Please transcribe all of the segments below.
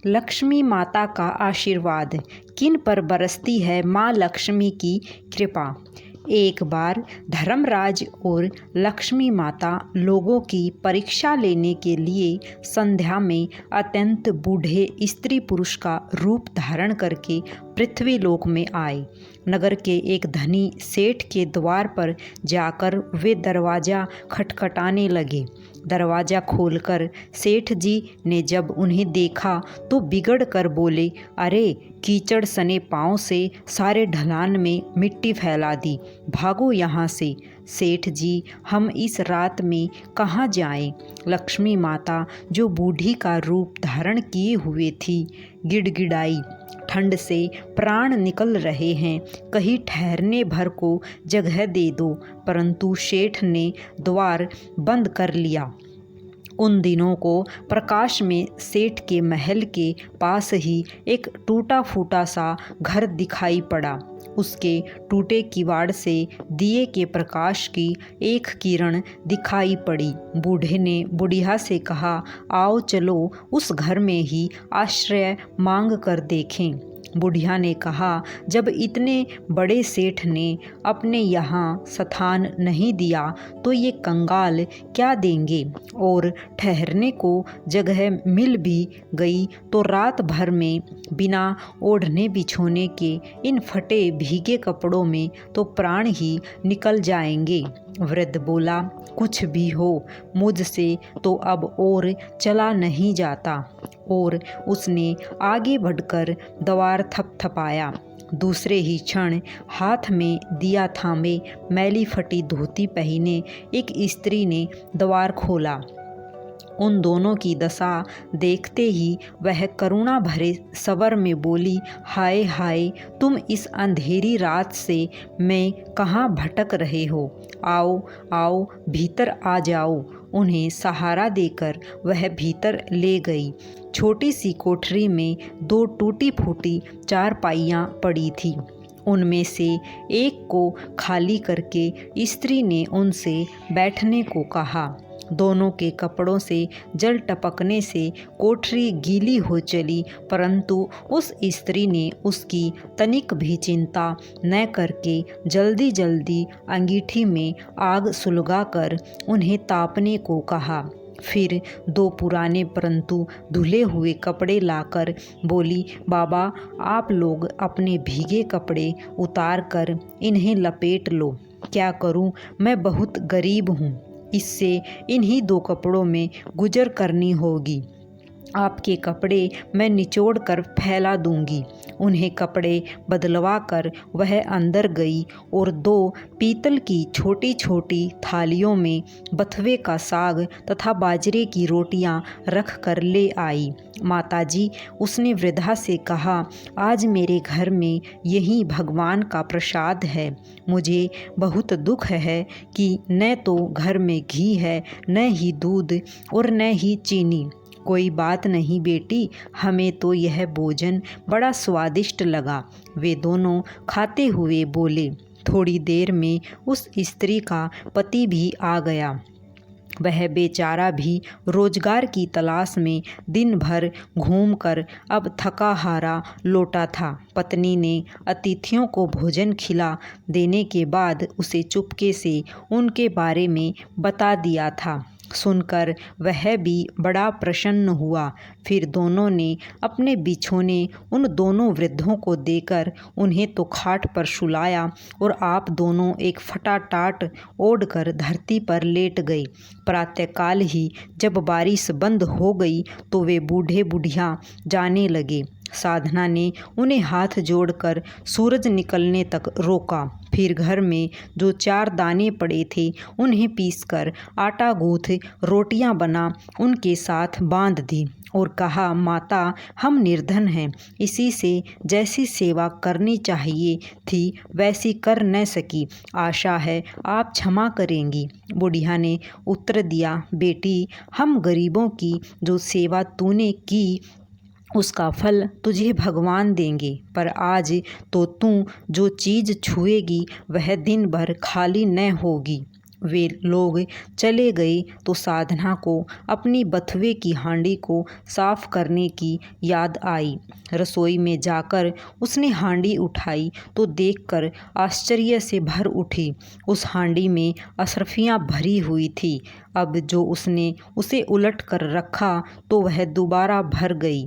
लक्ष्मी माता का आशीर्वाद, किन पर बरसती है माँ लक्ष्मी की कृपा। एक बार धर्मराज और लक्ष्मी माता लोगों की परीक्षा लेने के लिए संध्या में अत्यंत बूढ़े स्त्री पुरुष का रूप धारण करके पृथ्वीलोक में आए। नगर के एक धनी सेठ के द्वार पर जाकर वे दरवाज़ा खटखटाने लगे। दरवाज़ा खोलकर सेठ जी ने जब उन्हें देखा तो बिगड़ कर बोले, अरे कीचड़ सने पाँव से सारे ढलान में मिट्टी फैला दी, भागो यहाँ से। सेठ जी, हम इस रात में कहाँ जाएं? लक्ष्मी माता जो बूढ़ी का रूप धारण किए हुए थी गिड़गिड़ाई, ठंड से प्राण निकल रहे हैं, कहीं ठहरने भर को जगह दे दो। परंतु सेठ ने द्वार बंद कर लिया। उन दिनों को प्रकाश में सेठ के महल के पास ही एक टूटा फूटा सा घर दिखाई पड़ा। उसके टूटे किवाड़ से दिए के प्रकाश की एक किरण दिखाई पड़ी। बूढ़े ने बुढ़िया से कहा, आओ चलो उस घर में ही आश्रय मांग कर देखें। बुढ़िया ने कहा, जब इतने बड़े सेठ ने अपने यहाँ स्थान नहीं दिया तो ये कंगाल क्या देंगे, और ठहरने को जगह मिल भी गई तो रात भर में बिना ओढ़ने बिछोने के इन फटे भीगे कपड़ों में तो प्राण ही निकल जाएंगे। वृद्ध बोला, कुछ भी हो, मुझसे तो अब और चला नहीं जाता। और उसने आगे बढ़कर द्वार थपथपाया। दूसरे ही क्षण हाथ में दिया थामे मैली फटी धोती पहने एक स्त्री ने द्वार खोला। उन दोनों की दशा देखते ही वह करुणा भरे स्वर में बोली, हाय हाय, तुम इस अंधेरी रात से मैं कहाँ भटक रहे हो, आओ आओ भीतर आ जाओ। उन्हें सहारा देकर वह भीतर ले गई। छोटी सी कोठरी में दो टूटी फूटी चारपाइयाँ पड़ी थीं। उनमें से एक को खाली करके स्त्री ने उनसे बैठने को कहा। दोनों के कपड़ों से जल टपकने से कोठरी गीली हो चली, परंतु उस स्त्री ने उसकी तनिक भी चिंता न करके जल्दी जल्दी अंगीठी में आग सुलगाकर उन्हें तापने को कहा। फिर दो पुराने परंतु धुले हुए कपड़े लाकर बोली, बाबा आप लोग अपने भीगे कपड़े उतार कर इन्हें लपेट लो। क्या करूं, मैं बहुत गरीब हूं, इससे इन्हीं दो कपड़ों में गुजर करनी होगी। आपके कपड़े मैं निचोड़ कर फैला दूंगी। उन्हें कपड़े बदलवा कर वह अंदर गई और दो पीतल की छोटी छोटी थालियों में बथुए का साग तथा बाजरे की रोटियां रख कर ले आई। माताजी, उसने वृद्धा से कहा, आज मेरे घर में यही भगवान का प्रसाद है। मुझे बहुत दुख है कि न तो घर में घी है, न ही दूध और न ही चीनी। कोई बात नहीं बेटी, हमें तो यह भोजन बड़ा स्वादिष्ट लगा। वे दोनों खाते हुए बोले। थोड़ी देर में उस स्त्री का पति भी आ गया। वह बेचारा भी रोजगार की तलाश में दिन भर घूमकर अब थका हारा लौटा था। पत्नी ने अतिथियों को भोजन खिला देने के बाद उसे चुपके से उनके बारे में बता दिया था। सुनकर वह भी बड़ा प्रसन्न हुआ। फिर दोनों ने अपने बिछोने उन दोनों वृद्धों को देकर उन्हें तो खाट पर सुलाया और आप दोनों एक फटा टाट ओढ़कर धरती पर लेट गए। प्रातःकाल ही जब बारिश बंद हो गई तो वे बूढ़े बुढ़िया जाने लगे। साधना ने उन्हें हाथ जोड़कर सूरज निकलने तक रोका। फिर घर में जो 4 दाने पड़े थे उन्हें पीसकर आटा गूँथ रोटियां बना उनके साथ बांध दी और कहा, माता हम निर्धन हैं, इसी से जैसी सेवा करनी चाहिए थी वैसी कर न सकी, आशा है आप क्षमा करेंगी। बुढ़िया ने उत्तर दिया, बेटी हम गरीबों की जो सेवा तूने की उसका फल तुझे भगवान देंगे, पर आज तो तू जो चीज़ छुएगी वह दिन भर खाली न होगी। वे लोग चले गए तो साधना को अपनी बथुए की हांडी को साफ करने की याद आई। रसोई में जाकर उसने हांडी उठाई तो देखकर आश्चर्य से भर उठी। उस हांडी में अशरफियाँ भरी हुई थी। अब जो उसने उसे उलट कर रखा तो वह दोबारा भर गई।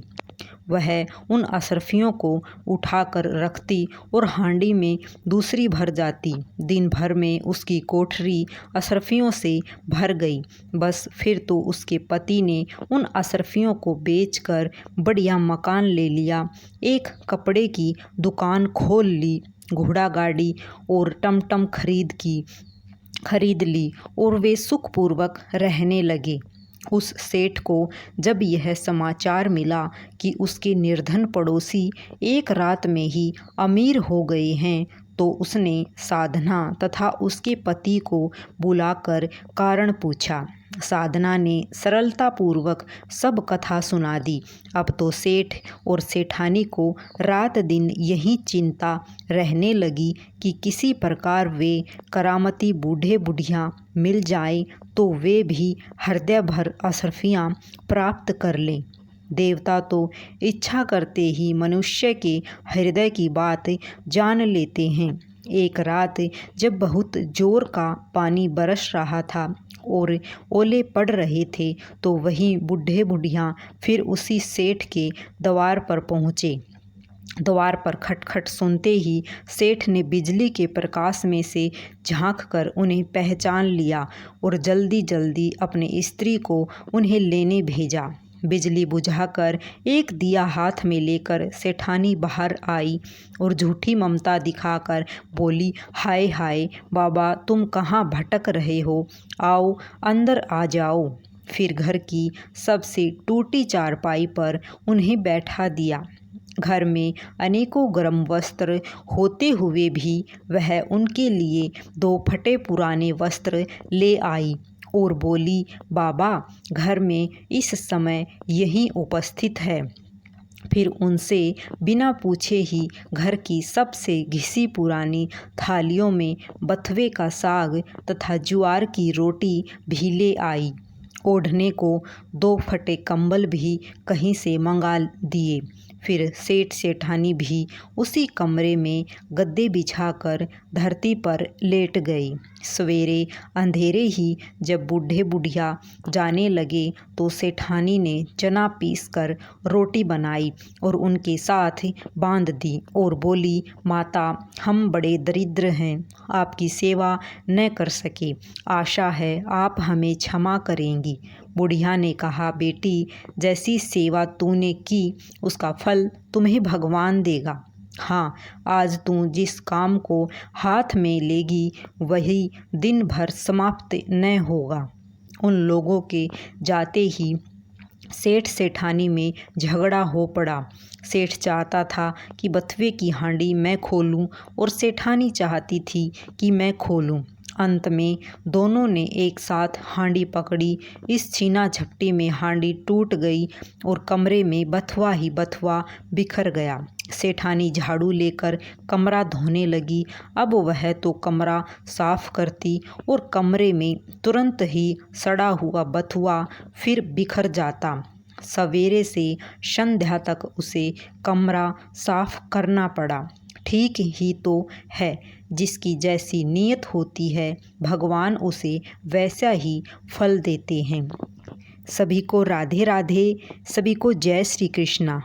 वह उन अशरफियों को उठाकर रखती और हांडी में दूसरी भर जाती। दिन भर में उसकी कोठरी अशरफियों से भर गई। बस फिर तो उसके पति ने उन अशरफियों को बेचकर बढ़िया मकान ले लिया, एक कपड़े की दुकान खोल ली, घोड़ा गाड़ी और टमटम खरीद ली और वे सुखपूर्वक रहने लगे। उस सेठ को जब यह समाचार मिला कि उसके निर्धन पड़ोसी एक रात में ही अमीर हो गए हैं, तो उसने साधना तथा उसके पति को बुलाकर कारण पूछा। साधना ने सरलतापूर्वक सब कथा सुना दी। अब तो सेठ और सेठानी को रात दिन यही चिंता रहने लगी कि किसी प्रकार वे करामती बूढ़े बुढ़िया मिल जाएं तो वे भी हृदय भर अशरफियाँ प्राप्त कर लें। देवता तो इच्छा करते ही मनुष्य के हृदय की बात जान लेते हैं। एक रात जब बहुत जोर का पानी बरस रहा था और ओले पड़ रहे थे, तो वही बूढ़े बुढ़िया फिर उसी सेठ के द्वार पर पहुँचे। द्वार पर खटखट सुनते ही सेठ ने बिजली के प्रकाश में से झांककर उन्हें पहचान लिया और जल्दी जल्दी अपने स्त्री को उन्हें लेने भेजा। बिजली बुझाकर एक दिया हाथ में लेकर सेठानी बाहर आई और झूठी ममता दिखाकर बोली, हाय हाय बाबा, तुम कहाँ भटक रहे हो? आओ अंदर आ जाओ। फिर घर की सबसे टूटी चारपाई पर उन्हें बैठा दिया। घर में अनेकों गर्म वस्त्र होते हुए भी वह उनके लिए 2 फटे पुराने वस्त्र ले आई और बोली, बाबा घर में इस समय यहीं उपस्थित है। फिर उनसे बिना पूछे ही घर की सबसे घिसी पुरानी थालियों में बथुए का साग तथा ज्वार की रोटी भी ले आई। ओढ़ने को 2 फटे कंबल भी कहीं से मंगा दिए। फिर सेठ सेठानी भी उसी कमरे में गद्दे बिछाकर धरती पर लेट गई। सवेरे अंधेरे ही जब बूढ़े बुढ़िया जाने लगे तो सेठानी ने चना पीसकर रोटी बनाई और उनके साथ बांध दी और बोली, माता हम बड़े दरिद्र हैं, आपकी सेवा न कर सके, आशा है आप हमें क्षमा करेंगी। बुढ़िया ने कहा, बेटी जैसी सेवा तूने की उसका फल तुम्हें भगवान देगा। हाँ, आज तू जिस काम को हाथ में लेगी वही दिन भर समाप्त न होगा। उन लोगों के जाते ही सेठ सेठानी में झगड़ा हो पड़ा। सेठ चाहता था कि बथुए की हांडी मैं खोलूं और सेठानी चाहती थी कि मैं खोलूं। अंत में दोनों ने एक साथ हांडी पकड़ी। इस छीना झपटी में हांडी टूट गई और कमरे में बथुआ ही बथुआ बिखर गया। सेठानी झाड़ू लेकर कमरा धोने लगी। अब वह तो कमरा साफ करती और कमरे में तुरंत ही सड़ा हुआ बथुआ फिर बिखर जाता। सवेरे से संध्या तक उसे कमरा साफ करना पड़ा। ठीक ही तो है, जिसकी जैसी नीयत होती है भगवान उसे वैसा ही फल देते हैं। सभी को राधे राधे, सभी को जय श्री कृष्णा।